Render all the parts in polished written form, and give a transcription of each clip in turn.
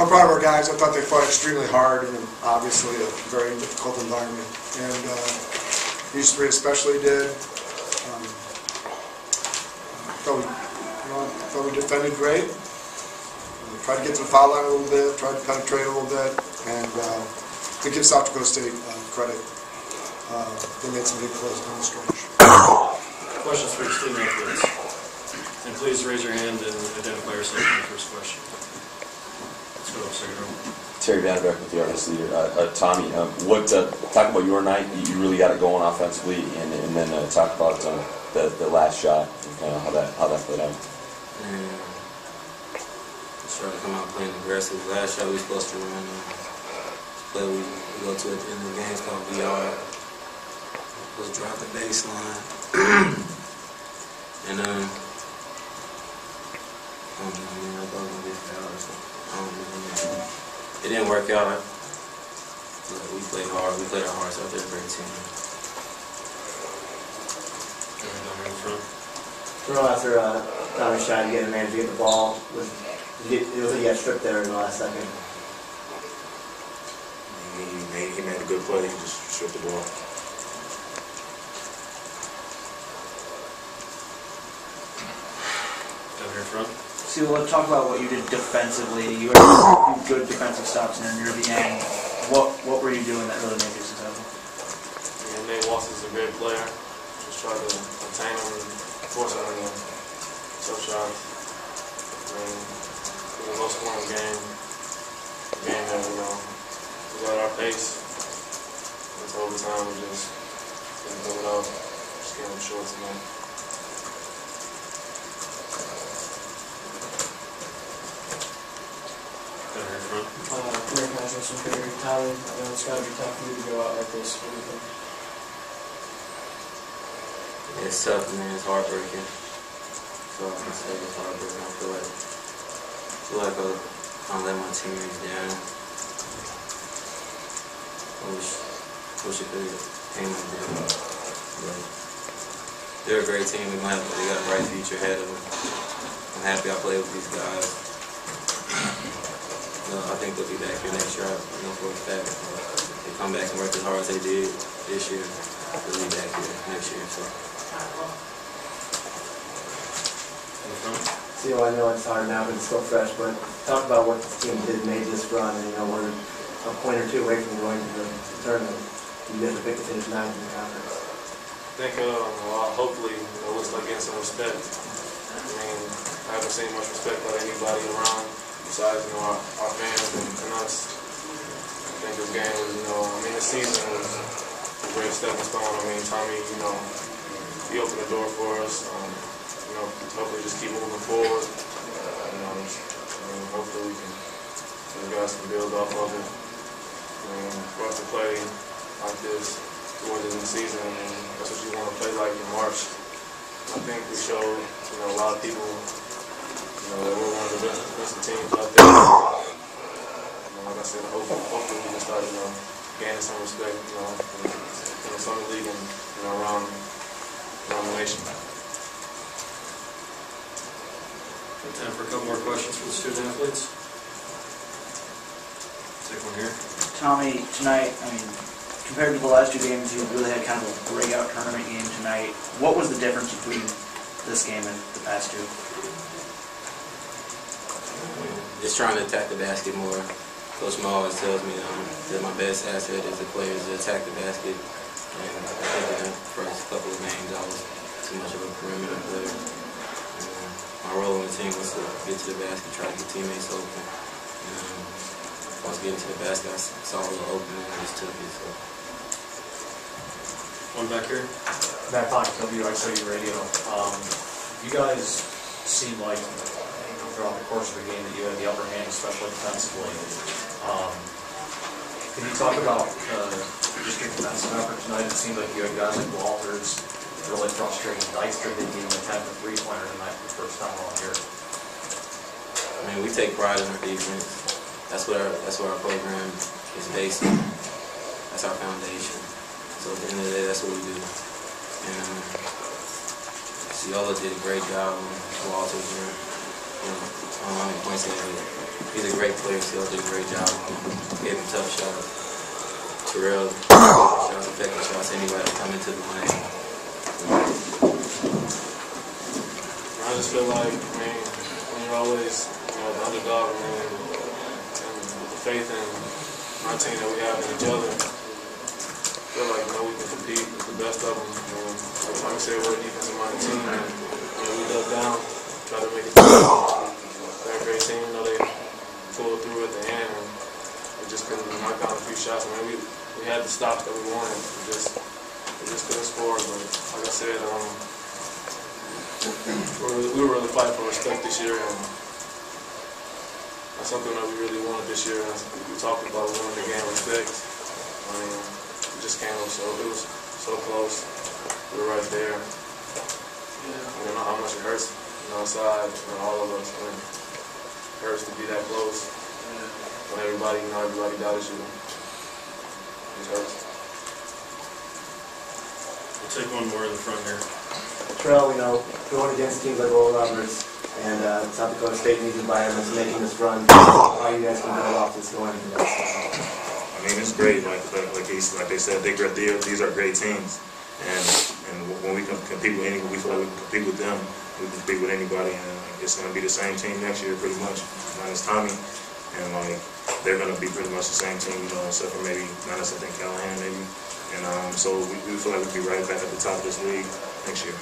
I'm proud of our guys. I thought they fought extremely hard in obviously a very difficult environment, and these three especially did. Thought we defended great. Tried to get to the foul line a little bit, tried to penetrate a little bit, and to give South Dakota State credit. They made some big plays down the stretch. Questions for your student athletes. And please raise your hand and identify yourself in the first question. Let's go to second row. Terry Vanderbeck with the Artist Leader. Tommy, talk about your night. You really got it going offensively, and then talk about the last shot and kind of how that played out. Just trying to come out playing aggressive. Last shot we were supposed to run. Play we go to at the end of the game. It's called VR. Was drop the baseline. And I don't know, I thought it was gonna be foul or something. I don't know. It didn't work out. But we played hard. We played our hearts out there. Great team. After Tommy's shot, you get a man to get the ball. It was like he got stripped there in the last second. He made a good play. He just stripped the ball. Down here front. So we'll talk about what you did defensively. You had some good defensive stops near the end. What were you doing that really made you successful? Yeah, Nate Walsh is a great player. Just try to contain him and force him into tough shots. It was a low-scoring game. A game that was at our pace. Until overtime, we just didn't pull it off. Just came up short tonight. Rick National Superior Tommy, I know it's got to be tough for you to go out like this. What do you think? It's tough, man. It's heartbreaking. So I can say it's heartbreaking. I feel like I let my teammates down. I wish it could have came like that. But they're a great team. They got a bright future ahead of them. I'm happy I played with these guys. I think they'll be back here next year. For a fact. If they come back and work as hard as they did this year, they'll be back here next year. So. I know it's hard now, but it's still fresh. But talk about what the team did made this run, and we're a point or two away from going to the tournament. You guys are picked to finish 9th in the conference. I think, hopefully, it looks like getting some respect. I haven't seen much respect by anybody around. Besides, our fans and us. I think this game was, this season was a great stepping stone. Tommy, he opened the door for us. Hopefully just keep moving forward. Hopefully the guys can build off of it. For us to play like this towards the end of the season, that's what you want to play like in March. I think we showed, a lot of people that we're one of the best teams out there. Like I said, hopefully we can start, gaining some respect, in the summer league and, around the nation. Time for a couple more questions for the student athletes. Take one here. Tommy, tonight, compared to the last two games, you really had kind of a breakout tournament game tonight. What was the difference between this game and the past two? Just trying to attack the basket more. Coach Mo always tells me that my best asset is the players to attack the basket. And I think in the first couple of games I was too much of a perimeter player. My role on the team was to get to the basket, try to get teammates open. And once getting to the basket, I saw a little opening and just took it. So. One back here. Matt Pocket, WIU Radio. You guys seem like throughout the course of the game that you had the upper hand, especially defensively. Can you talk about just your defensive effort tonight? It seemed like you had guys like Walters really frustrating. Dykstra didn't even attempt a three-pointer tonight for the first time all year. We take pride in our defense. That's what our program is based on. That's our foundation. So at the end of the day, that's what we do. And Ciola did a great job on Walters. I don't know how many points he had. he's a great player. Still did a great job. Gave him tough shots. Terrell, shots, effective shots. Anybody coming to the lane. I just feel like, when you're always, the underdog, and the faith in my team that we have in each other, I feel like, we can compete with the best of them. Like I said, we're a defensive-minded team, and we dug down, try to make it through. They're a great team, they pulled through at the end, and we just couldn't knock down a few shots. We had the stops that we wanted, we just couldn't score. But like I said, we were really fighting for respect this year, and that's something that we really wanted this year. We talked about winning the game respect. We just came up, so it was so close. We were right there. I don't know how much it hurts, outside, all of us. It hurts to be that close. When everybody doubted you. It hurts. We'll take one more in the front here. Terrell, going against teams like Oral Roberts and South Dakota State in these environments, making this run, how you guys can build off this going into that? It's great. Like they said, these are great teams, and when we can compete with we feel like we can compete with them. We can compete with anybody, and it's going to be the same team next year, pretty much. Minus Tommy, and they're going to be pretty much the same team, except for maybe minus I think Callahan maybe. And so we feel like we'll be right back at the top of this league next year.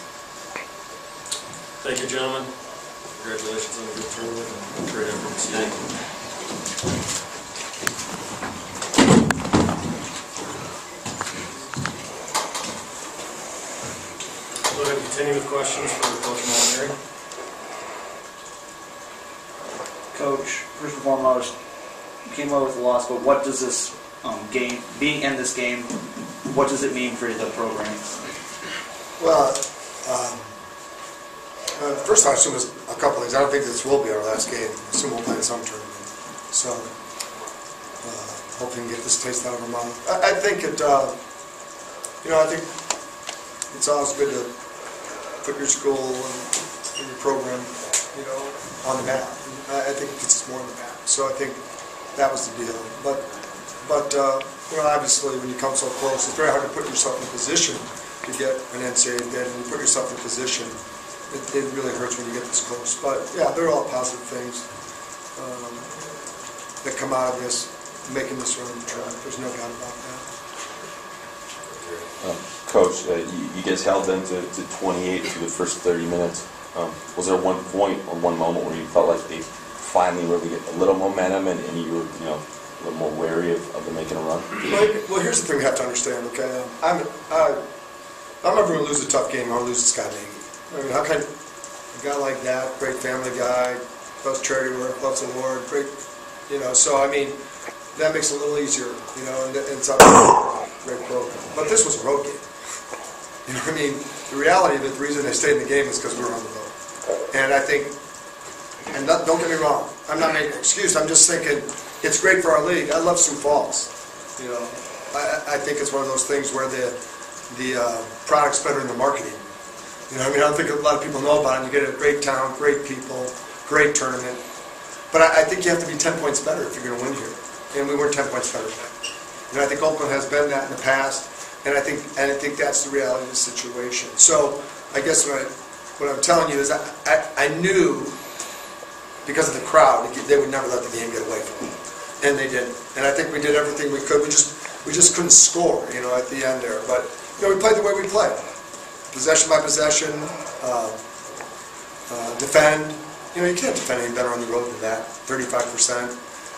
Thank you, gentlemen. Congratulations on a good tournament and great effort. Go ahead and continue with questions for Coach Molinari. Coach, first and foremost, you came away with a loss, but what does this game, being in this game, what does it mean for the program? Well, first I assume it's a couple things. I don't think this will be our last game. I assume we'll play in some tournament. So, hoping to get this taste out of our mouth. I think I think it's always good to put your school and your program, on the map. I think it gets us more on the map. So I think that was the deal. But obviously when you come so close, it's very hard to put yourself in a position to get an NCAA bid. When you put yourself in a position, it really hurts when you get this close. But yeah, they're all positive things that come out of this, making this run the track. There's no doubt about that. Coach, you guys held them to 28 through the first 30 minutes. Was there one point or one moment where you felt like they finally really get a little momentum and you were, a little more wary of them making a run? Well, here's the thing you have to understand, okay? I'm never going to lose a tough game. I'll lose to Scott Nagy. How can a guy like that, great family guy, loves charity work, loves the Lord, great, so that makes it a little easier, and it's a great program. But this was a road game. The reality of it, the reason they stayed in the game is because we were on the road. And I think, don't get me wrong, I'm not making an excuse, I'm just thinking it's great for our league. I love Sioux Falls. I think it's one of those things where the product's better than the marketing. I don't think a lot of people know about it. You get a great town, great people, great tournament. But I think you have to be 10 points better if you're going to win here. And we weren't 10 points better than. I think Oakland has been that in the past. And I think that's the reality of the situation. So I guess what I'm telling you is I knew because of the crowd they would never let the game get away from them, and they didn't. And I think we did everything we could. We just couldn't score, at the end there. But we played the way we play, possession by possession, defend. You can't defend any better on the road than that. 35%.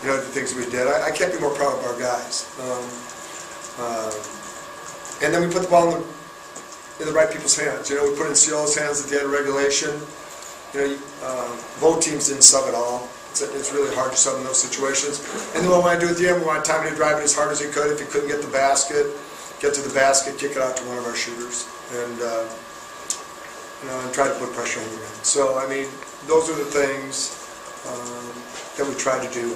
The things we did. I can't be more proud of our guys. And then we put the ball in the right people's hands. We put it in Ciola's hands at the end of regulation. Both teams didn't sub at all. It's really hard to sub in those situations. And then what I do at the end, we wanted Tommy to drive it as hard as he could. If he couldn't get to the basket, kick it out to one of our shooters, and and try to put pressure on the rim. So those are the things that we tried to do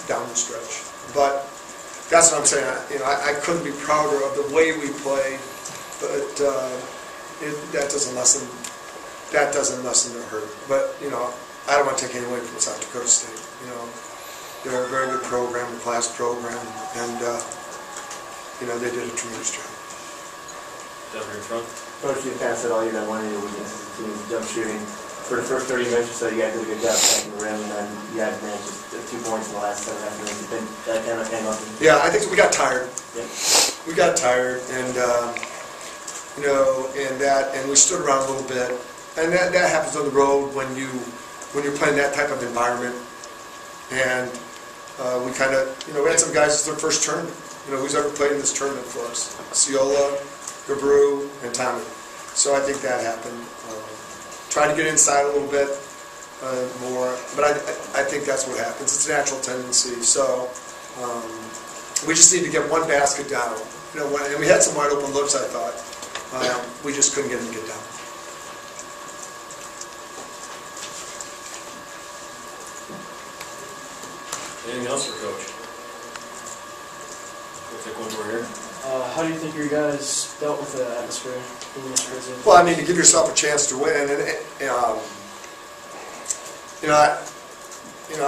down the stretch. But that's what I'm saying. I couldn't be prouder of the way we play, but that doesn't lessen the hurt. But I don't want to take anything away from South Dakota State. They're a very good program, a class program, and they did a tremendous job. Down here in front. Coach, you kind of said all year that one of your weaknesses is the team's jump shooting. For the first 30 minutes or so, you guys did a good job attacking the rim, and then you guys managed just 2 points in the last 7.5 minutes. You think that kind of came up? Yeah, I think we got tired. Yep. We got tired, and and we stood around a little bit, and that happens on the road when you're playing that type of environment. And we kind of, we had some guys, it's their first tournament. Who's ever played in this tournament for us? Ciola, Gabru, and Tommy. So I think that happened. Tried to get inside a little bit more, but I think that's what happens. It's a natural tendency. So we just need to get one basket down. And we had some wide open looks, I thought. We just couldn't get them to get down. Anything else for Coach? We'll take one more here. How do you think your guys dealt with the atmosphere in this crazy? Well, I mean, to give yourself a chance to win, and I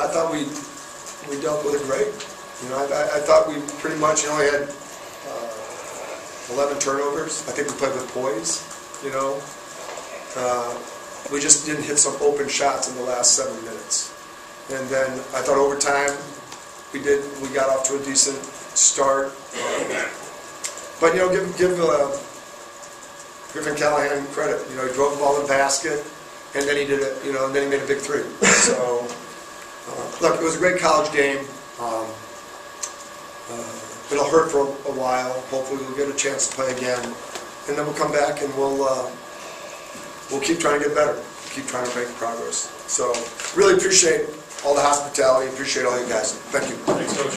thought we dealt with it great. I thought we pretty much only had 11 turnovers. I think we played with poise. We just didn't hit some open shots in the last 7 minutes. And then I thought overtime we got off to a decent start. But give Griffin Callahan credit. He drove the ball in the basket, and then he did it. And then he made a big three. So look, it was a great college game. It'll hurt for a while. Hopefully, we'll get a chance to play again, and then we'll come back and we'll keep trying to get better, keep trying to make progress. So really appreciate all the hospitality. Appreciate all you guys. Thank you. Thanks, Coach.